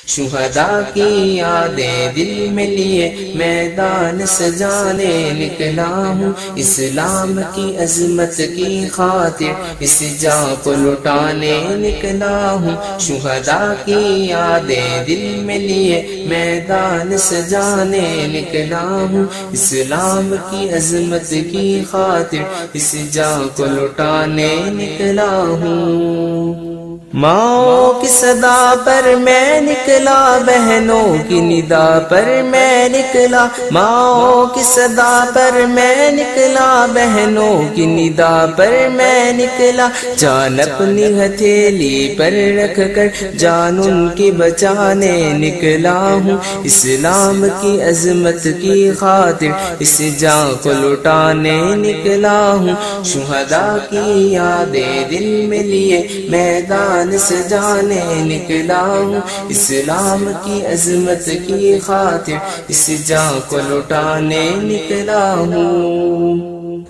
شہداء کی یادیں دل میں لیے میدان سجانے نکلا ہوں، اسلام کی عظمت کی خاطر اس جاں کو لٹانے نکلا ہوں۔ شہداء کی یادیں دل میں لیے میدان سجانے نکلا ہوں، اسلام کی عظمت کی خاطر اس جاں کو لٹانے نکلا ہوں۔ ماؤں کی صدا پر میں نکلا، بہنوں کی ندا پر میں نکلا، ماؤں کی صدا پر میں نکلا، بہنوں کی ندا پر میں نکلا، جان اپنی ہتھیلی پر رکھ کر جان ان کی بچانے نکلا ہوں، اسلام کی عظمت کی خاطر اس جاں کو لٹانے نکلا ہوں۔ شہداء کی یادیں دل میں لیے میدان سجانے نکلا ہوں، اسلام کی عظمت کی خاطر اس جاں کو لٹانے نکلا ہوں۔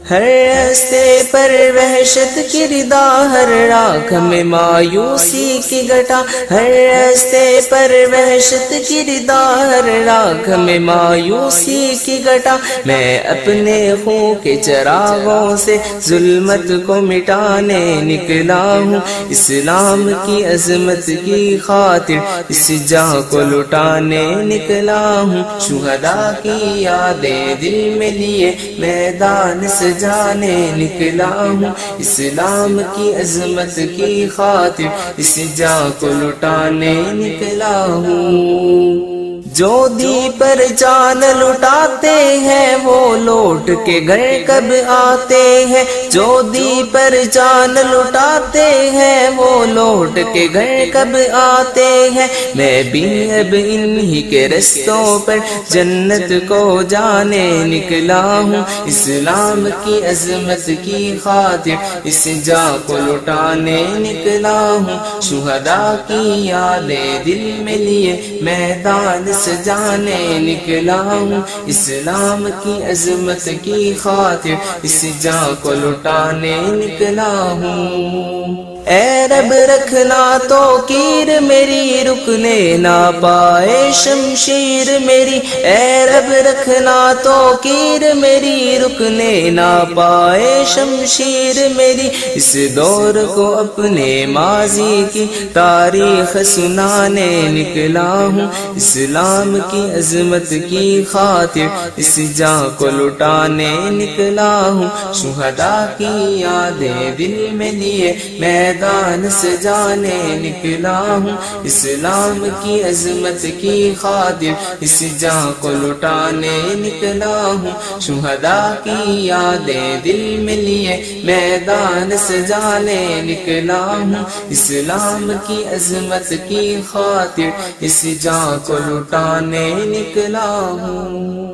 ہر راستے پر وحشت کی ردا، ہر راہ میں مایوسی کی گھٹا، ہر راستے پر وحشت کی ردا، ہر راہ میں مایوسی کی گھٹا، میں اپنے خون کے چراغوں سے ظلمت کو مٹانے نکلا ہوں، اسلام کی عظمت کی خاطر اس جاں کو لٹانے نکلا ہوں۔ شہداء کی یادیں دل میں لیے میدان سجانے نکلا ہوں، اسلام کی عظمت کی خاطر اس جاں کو لٹانے نکلا ہوں۔ جو دی پر جان لٹاتے ہیں وہ لوٹ کے گھر کب آتے ہیں، جو دی پر جان لٹاتے ہیں وہ لوٹ کے گھر کب آتے ہیں، میں بھی اب انہی کے رستوں پر جنت کو جانے نکلا ہوں، اسلام کی عظمت کی خاطر اس جاں کو لٹانے نکلا ہوں۔ شہداء کی یادیں دل میں لیے میدان سجانے نکلا ہوں، اسلام کی عظمت کی خاطر اس جاں کو لٹانے نکلا ہوں۔ اے رب رکھنا تو کیر میری، رکنے نہ پائے شمشیر میری، اے رب رکھنا تو کیر میری، رکنے نہ پائے شمشیر میری، اس دور کو اپنے ماضی کی تاریخ سنانے نکلا ہوں، اسلام کی عظمت کی خاطر اس جاں کو لٹانے نکلا ہوں۔ شہداء کی یادیں دل میں لیے میدان سجانے نکلا ہوں، اسلام کی عظمت کی خاطر اس جاں کو لٹانے نکلا ہوں۔ شہداء کی یادیں دل میں لیے میدان سجانے نکلا ہوں، اسلام کی عظمت کی خاطر اس جاں کو لٹانے نکلا ہوں۔